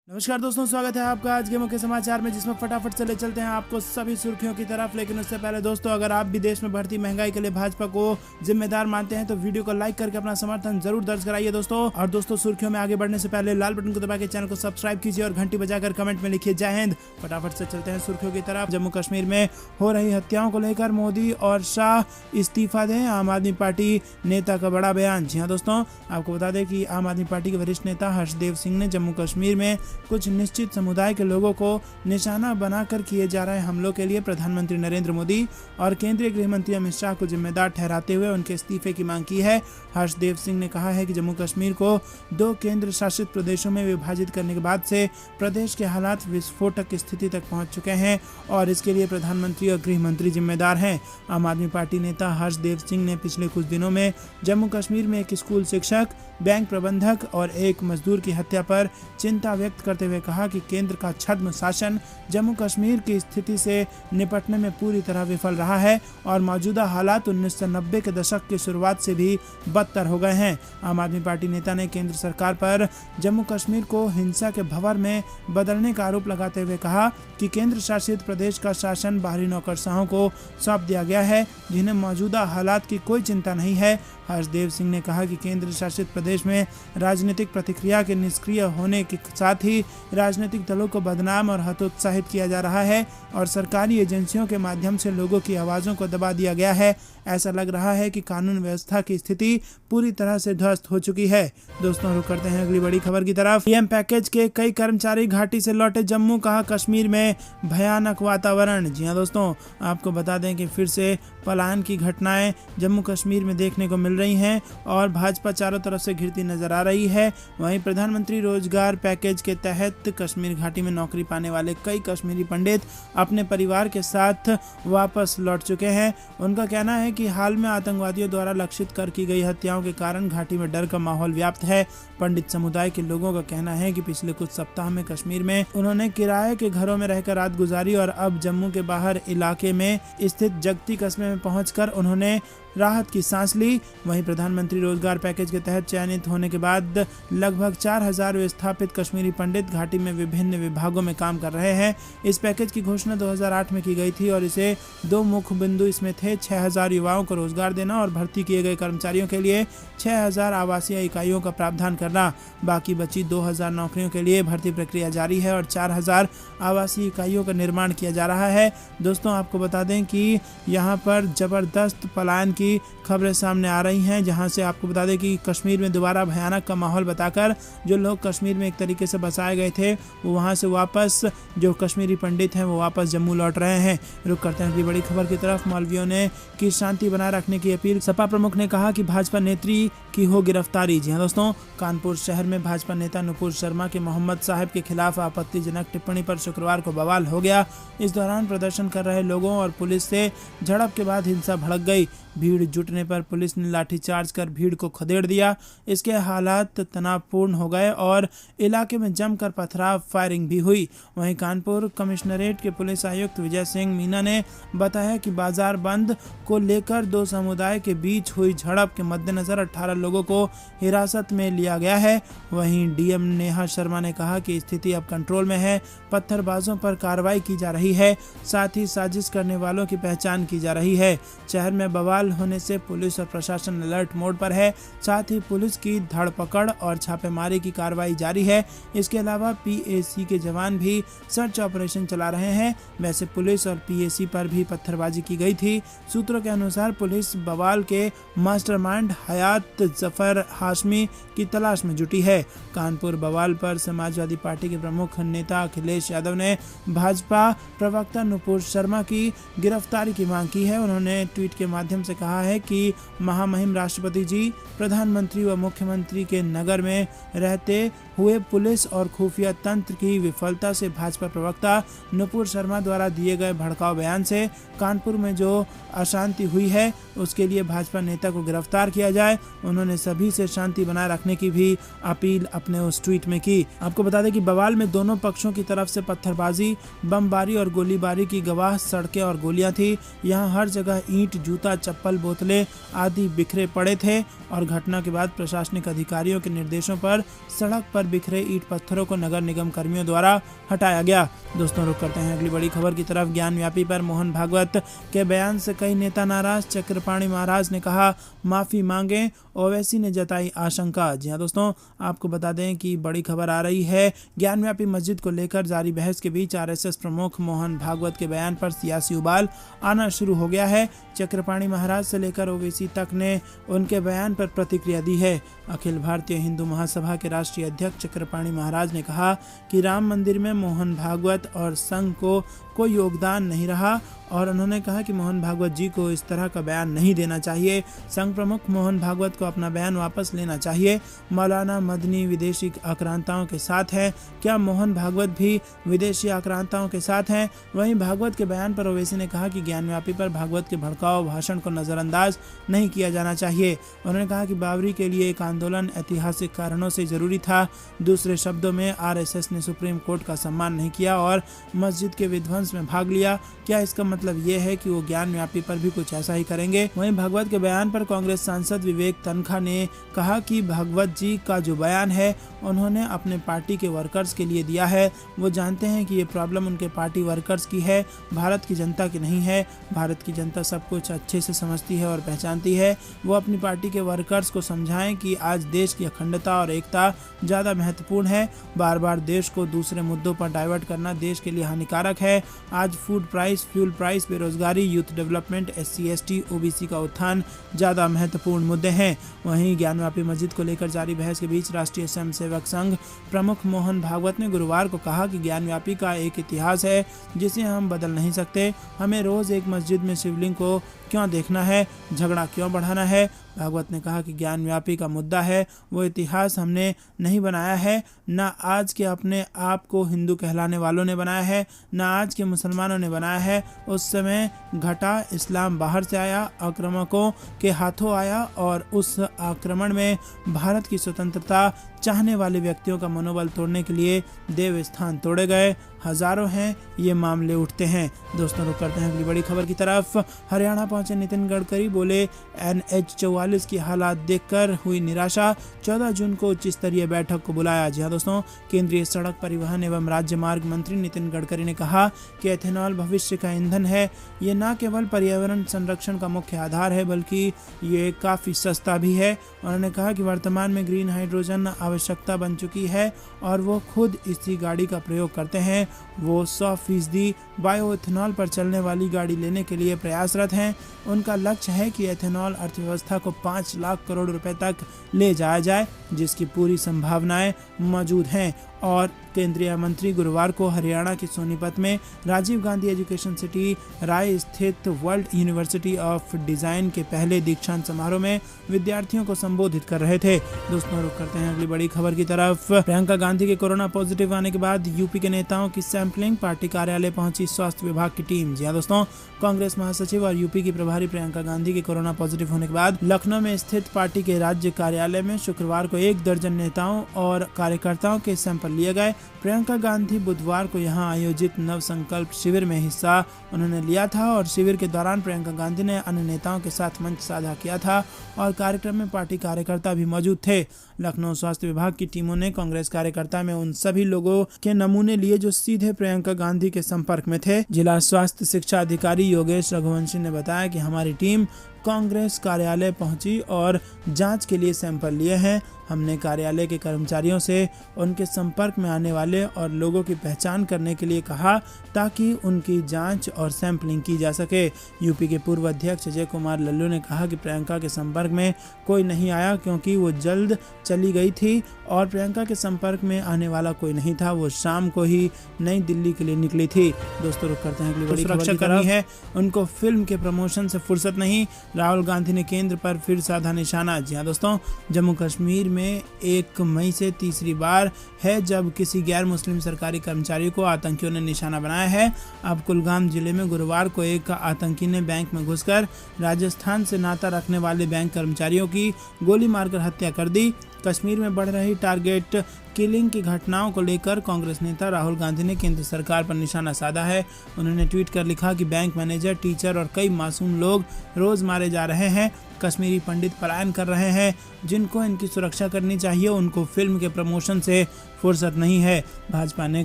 नमस्कार दोस्तों, स्वागत है आपका आज के मुख्य समाचार में, जिसमें फटाफट से ले चलते हैं आपको सभी सुर्खियों की तरफ। लेकिन उससे पहले दोस्तों, अगर आप भी देश में बढ़ती महंगाई के लिए भाजपा को जिम्मेदार मानते हैं तो वीडियो को लाइक करके अपना समर्थन जरूर दर्ज कराइए दोस्तों। और दोस्तों, सुर्खियों में आगे बढ़ने से पहले लाल बटन को दबा के चैनल को सब्सक्राइब कीजिए और घंटी बजाकर कमेंट में लिखिए जय हिंद। फटाफट से चलते हैं सुर्खियों की तरफ। जम्मू कश्मीर में हो रही हत्याओं को लेकर मोदी और शाह इस्तीफा दें, आम आदमी पार्टी नेता का बड़ा बयान। जी हाँ दोस्तों, आपको बता दें कि आम आदमी पार्टी के वरिष्ठ नेता हर्षदेव सिंह ने जम्मू कश्मीर में कुछ निश्चित समुदाय के लोगों को निशाना बनाकर किए जा रहे हमलों के लिए प्रधानमंत्री नरेंद्र मोदी और केंद्रीय गृह मंत्री अमित शाह को जिम्मेदार ठहराते हुए उनके इस्तीफे की मांग की है। हर्षदेव सिंह ने कहा है कि जम्मू कश्मीर को 2 केंद्र शासित प्रदेशों में विभाजित करने के बाद से प्रदेश के हालात विस्फोटक स्थिति तक पहुंच चुके हैं और इसके लिए प्रधानमंत्री और गृह मंत्री जिम्मेदार हैं। आम आदमी पार्टी नेता हर्षदेव सिंह ने पिछले कुछ दिनों में जम्मू कश्मीर में एक स्कूल शिक्षक, बैंक प्रबंधक और एक मजदूर की हत्या पर चिंता व्यक्त करते हुए कहा कि केंद्र का छद्म शासन जम्मू कश्मीर की स्थिति से निपटने में पूरी तरह विफल रहा है और मौजूदा हालात 1990 के दशक की शुरुआत से भी बदतर हो गए हैं। आम आदमी पार्टी नेता ने केंद्र सरकार पर जम्मू कश्मीर को हिंसा के भंवर में बदलने का आरोप लगाते हुए कहा कि केंद्र शासित प्रदेश का शासन बाहरी नौकरशाहों को सौंप दिया गया है, जिन्हें मौजूदा हालात की कोई चिंता नहीं है। हर्षदेव सिंह ने कहा कि केंद्र शासित प्रदेश में राजनीतिक प्रतिक्रिया के निष्क्रिय होने के साथ ही राजनीतिक दलों को बदनाम और हतोत्साहित किया जा रहा है और सरकारी एजेंसियों के माध्यम से लोगों की आवाज़ों को दबा दिया गया है। ऐसा लग रहा है कि कानून व्यवस्था की स्थिति पूरी तरह से ध्वस्त हो चुकी है। दोस्तों, रुक करते हैं अगली बड़ी खबर की तरफ। पीएम पैकेज के कई कर्मचारी घाटी से लौटे जम्मू, कहा कश्मीर में भयानक वातावरण। जी हाँ दोस्तों, आपको बता दें कि फिर से पलायन की घटनाएं जम्मू कश्मीर में देखने को मिल रही हैं और भाजपा चारों तरफ से घिरती नजर आ रही है। वहीं प्रधानमंत्री रोजगार पैकेज के तहत कश्मीर घाटी में नौकरी पाने वाले कई कश्मीरी पंडित अपने परिवार के साथ वापस लौट चुके हैं। उनका कहना है कि हाल में आतंकवादियों द्वारा लक्षित कर की गई हत्याओं के कारण घाटी में डर का माहौल व्याप्त है। पंडित समुदाय के लोगों का कहना है कि पिछले कुछ सप्ताह में कश्मीर में उन्होंने किराए के घरों में रहकर रात गुजारी और अब जम्मू के बाहर इलाके में स्थित जगती कस्बे में पहुंचकर उन्होंने राहत की सांस ली। वहीं प्रधानमंत्री रोजगार पैकेज के तहत चयनित होने के बाद लगभग 4000 विस्थापित कश्मीरी पंडित घाटी में विभिन्न विभागों में काम कर रहे हैं। इस पैकेज की घोषणा 2008 में की गई थी और इसे 2 मुख्य बिंदु इसमें थे: 6000 युवाओं को रोजगार देना और भर्ती किए गए कर्मचारियों के लिए 6000 आवासीय इकाइयों का प्रावधान करना। बाकी बची 2000 नौकरियों के लिए भर्ती प्रक्रिया जारी है और 4000 आवासीय इकाइयों का निर्माण किया जा रहा है। दोस्तों, आपको बता दें कि यहाँ पर जबरदस्त पलायन की खबरें सामने आ रही हैं, जहां से आपको बता दें कि कश्मीर में दोबारा भयानक का माहौल बताकर जो लोग कश्मीर में एक तरीके से बसाए गए थे वो वहां से वापस, जो कश्मीरी पंडित हैं वो वापस जम्मू लौट रहे हैं। रुक करते हैं अगली बड़ी खबर की तरफ। मौलवियों ने की शांति बनाए रखने की अपील, सपा प्रमुख ने कहा कि भाजपा नेत्री की हो गिरफ्तारी। जी हाँ दोस्तों, कानपुर शहर में भाजपा नेता नुपुर शर्मा के मोहम्मद साहब के खिलाफ आपत्तिजनक टिप्पणी पर शुक्रवार को बवाल हो गया। इस दौरान प्रदर्शन कर रहे लोगों और पुलिस से झड़प के बाद हिंसा भड़क गई। भीड़ जुटने पर पुलिस ने लाठीचार्ज कर भीड़ को खदेड़ दिया। इसके हालात तनावपूर्ण हो गए और इलाके में जमकर पथराव फायरिंग भी हुई। वहीं कानपुर कमिश्नरेट के पुलिस आयुक्त विजय सिंह मीना ने बताया कि बाजार बंद को लेकर 2 समुदाय के बीच हुई झड़प के मद्देनजर 18 लोगों को हिरासत में लिया गया है। वहीं डीएम नेहा शर्मा ने कहा कि स्थिति अब कंट्रोल में है, पत्थरबाजों पर कार्रवाई की जा रही है, साथ ही साजिश करने वालों की पहचान की जा रही है। शहर में बवाल होने से पुलिस और प्रशासन अलर्ट मोड पर है, साथ ही पुलिस की धरपकड़ और छापेमारी की कार्रवाई जारी है। इसके अलावा पीएसी के जवान भी सर्च ऑपरेशन चला रहे हैं। वैसे पुलिस और पीएसी पर भी पत्थरबाजी की गई थी। सूत्रों के अनुसार पुलिस बवाल के मास्टरमाइंड हयात जफर हाशमी की तलाश में जुटी है। कानपुर बवाल पर समाजवादी पार्टी के प्रमुख नेता अखिलेश यादव ने भाजपा प्रवक्ता नुपुर शर्मा की गिरफ्तारी की मांग की है। उन्होंने ट्वीट के माध्यम से कहा है कि महामहिम राष्ट्रपति जी, प्रधानमंत्री व मुख्यमंत्री के नगर में रहते हुए पुलिस और खुफिया तंत्र की विफलता से भाजपा प्रवक्ता नुपुर शर्मा द्वारा दिए गए भड़काऊ बयान से कानपुर में जो अशांति हुई है उसके लिए भाजपा नेता को गिरफ्तार किया जाए। उन्होंने सभी से शांति बनाए रखने की भी अपील अपने उस ट्वीट में की। आपको बता दें कि बवाल में दोनों पक्षों की तरफ से पत्थरबाजी, बमबारी और गोलीबारी की गवाह सड़कें और गोलियां थी। यहाँ हर जगह ईंट, जूता, चप्पल चप्पल, बोतलें आदि बिखरे पड़े थे और घटना के बाद प्रशासनिक अधिकारियों के निर्देशों पर सड़क पर बिखरे ईंट पत्थरों को नगर निगम कर्मियों द्वारा हटाया गया। दोस्तों रुक करते हैं अगली बड़ी खबर की तरफ। ज्ञानव्यापी पर मोहन भागवत के बयान से कई नेता नाराज। चक्रपाणी महाराज ने कहा माफी मांगे, ओवैसी ने जताई आशंका। जी हाँ दोस्तों, आपको बता दें कि बड़ी खबर आ रही है। ज्ञानव्यापी मस्जिद को लेकर जारी बहस के बीच आरएसएस प्रमुख मोहन भागवत के बयान पर सियासी उबाल आना शुरू हो गया है। चक्रपाणी महाराज से लेकर ओवैसी तक ने उनके बयान पर प्रतिक्रिया दी है। अखिल भारतीय हिंदू महासभा के राष्ट्रीय अध्यक्ष चक्रपाणी महाराज ने कहा कि राम मंदिर में मोहन भागवत और संघ को कोई योगदान नहीं रहा और उन्होंने कहा कि मोहन भागवत जी को इस तरह का बयान नहीं देना चाहिए। संघ प्रमुख मोहन भागवत को अपना बयान वापस लेना चाहिए। मौलाना मदनी विदेशी आक्रांताओं के साथ है, क्या मोहन भागवत भी विदेशी आक्रांताओं के साथ हैं? वहीं भागवत के बयान पर ओवैसी ने कहा कि ज्ञानव्यापी पर भागवत के भड़काऊ भाषण को नजरअंदाज नहीं किया जाना चाहिए। उन्होंने कहा कि बाबरी के लिए एक आंदोलन ऐतिहासिक कारणों से जरूरी था। दूसरे शब्दों में आरएसएस ने सुप्रीम कोर्ट का सम्मान नहीं किया और मस्जिद के विध्वंस में भाग लिया। क्या इसका मतलब ये है कि वो ज्ञानव्यापी पर भी कुछ ऐसा ही करेंगे? वहीं भागवत के बयान पर कांग्रेस सांसद विवेक तनखा ने कहा कि भागवत जी का जो बयान है उन्होंने अपने पार्टी के वर्कर्स के लिए दिया है। वो जानते हैं कि ये प्रॉब्लम उनके पार्टी वर्कर्स की है, भारत की जनता की नहीं है। भारत की जनता सब कुछ अच्छे से समझती है और पहचानती है। वो अपनी पार्टी के वर्कर्स को समझाएं कि आज देश की अखंडता और एकता ज़्यादा महत्वपूर्ण है। बार बार देश को दूसरे मुद्दों पर डाइवर्ट करना देश के लिए हानिकारक है। आज फूड प्राइस, फ्यूल प्राइस, बेरोजगारी, youth development, SC ST OBC का उत्थान ज़्यादा महत्वपूर्ण मुद्दे हैं। वहीं ज्ञानव्यापी मस्जिद को लेकर जारी बहस के बीच राष्ट्रीय स्वयंसेवक संघ प्रमुख मोहन भागवत ने गुरुवार को कहा कि ज्ञानव्यापी का एक इतिहास है जिसे हम बदल नहीं सकते। हमें रोज एक मस्जिद में शिवलिंग को क्यों देखना है, झगड़ा क्यों बढ़ाना है? भागवत ने कहा कि ज्ञानव्यापी का मुद्दा है, वो इतिहास हमने नहीं बनाया है, न आज के अपने आप को हिंदू कहलाने वालों ने बनाया है, न आज के मुसलमानों ने बनाया है। उस समय घटा, इस्लाम बाहर से आया, आक्रामकों के हाथों आया और उस आक्रमण में भारत की स्वतंत्रता चाहने वाले व्यक्तियों का मनोबल तोड़ने के लिए देव स्थान तोड़े गए। हजारों हैं ये मामले उठते हैं। दोस्तों रुक करते हैं अगली बड़ी खबर की तरफ। हरियाणा पहुंचे नितिन गडकरी, बोले NH 44 की हालात देखकर हुई निराशा, 14 जून को उच्च स्तरीय बैठक को बुलाया। जी हाँ दोस्तों, केंद्रीय सड़क परिवहन एवं राज्य मार्ग मंत्री नितिन गडकरी ने कहा कि एथेनॉल भविष्य का ईंधन है। ये न केवल पर्यावरण संरक्षण का मुख्य आधार है बल्कि ये काफ़ी सस्ता भी है। उन्होंने कहा कि वर्तमान में ग्रीन हाइड्रोजन आवश्यकता बन चुकी है और वो खुद इसी गाड़ी का प्रयोग करते हैं। वो 100% बायोएथेनॉल पर चलने वाली गाड़ी लेने के लिए प्रयासरत हैं। उनका लक्ष्य है कि एथेनॉल अर्थव्यवस्था को 5 लाख करोड़ रुपए तक ले जाया जाए, जिसकी पूरी संभावनाएं मौजूद हैं। और केंद्रीय मंत्री गुरुवार को हरियाणा के सोनीपत में राजीव गांधी एजुकेशन सिटी राय स्थित वर्ल्ड यूनिवर्सिटी ऑफ डिजाइन के पहले दीक्षांत समारोह में विद्यार्थियों को संबोधित कर रहे थे। दोस्तों रुक करते हैं अगली बड़ी खबर की तरफ। प्रियंका गांधी के कोरोना पॉजिटिव आने के बाद यूपी के नेताओं की सैंपलिंग, पार्टी कार्यालय पहुंची स्वास्थ्य विभाग की टीम। जी दोस्तों, कांग्रेस महासचिव और यूपी की प्रभारी प्रियंका गांधी के कोरोना पॉजिटिव होने के बाद लखनऊ में स्थित पार्टी के राज्य कार्यालय में शुक्रवार को 1 दर्जन नेताओं और कार्यकर्ताओं के सैंपल लिए गए। प्रियंका गांधी बुधवार को यहां आयोजित नव संकल्प शिविर में हिस्सा उन्होंने लिया था और शिविर के दौरान प्रियंका गांधी ने अन्य नेताओं के साथ मंच साझा किया था और कार्यक्रम में पार्टी कार्यकर्ता भी मौजूद थे। लखनऊ स्वास्थ्य विभाग की टीमों ने कांग्रेस कार्यकर्ता में उन सभी लोगों के नमूने लिए जो सीधे प्रियंका गांधी के संपर्क में थे। जिला स्वास्थ्य शिक्षा अधिकारी योगेश रघुवंशी ने बताया कि हमारी टीम कांग्रेस कार्यालय पहुंची और जांच के लिए सैंपल लिए हैं। हमने कार्यालय के कर्मचारियों से उनके संपर्क में आने वाले और लोगों की पहचान करने के लिए कहा ताकि उनकी जांच और सैंपलिंग की जा सके। यूपी के पूर्व अध्यक्ष अजय कुमार लल्लू ने कहा कि प्रियंका के संपर्क में कोई नहीं आया क्योंकि वो जल्द चली गई थी और प्रियंका के संपर्क में आने वाला कोई नहीं था। वो शाम को ही नई दिल्ली के लिए निकली थी। दोस्तों रुक करते हैं अगली बड़ी सुरक्षा कर्मी है, उनको फिल्म के प्रमोशन से फुर्सत नहीं। राहुल गांधी ने केंद्र पर फिर साधा निशाना। जी हाँ दोस्तों, जम्मू कश्मीर में 1 मई से तीसरी बार है जब किसी गैर मुस्लिम सरकारी कर्मचारी को आतंकियों ने निशाना बनाया है। अब कुलगाम जिले में गुरुवार को एक आतंकी ने बैंक में घुसकर राजस्थान से नाता रखने वाले बैंक कर्मचारियों की गोली मारकर हत्या कर दी। कश्मीर में बढ़ रही टारगेट किलिंग की घटनाओं को लेकर कांग्रेस नेता राहुल गांधी ने केंद्र सरकार पर निशाना साधा है। उन्होंने ट्वीट कर लिखा कि बैंक मैनेजर, टीचर और कई मासूम लोग रोज मारे जा रहे हैं। कश्मीरी पंडित पलायन कर रहे हैं। जिनको इनकी सुरक्षा करनी चाहिए उनको फिल्म के प्रमोशन से फुर्सत नहीं है। भाजपा ने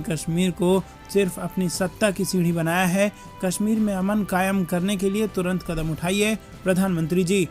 कश्मीर को सिर्फ अपनी सत्ता की सीढ़ी बनाया है। कश्मीर में अमन कायम करने के लिए तुरंत कदम उठाइए प्रधानमंत्री जी।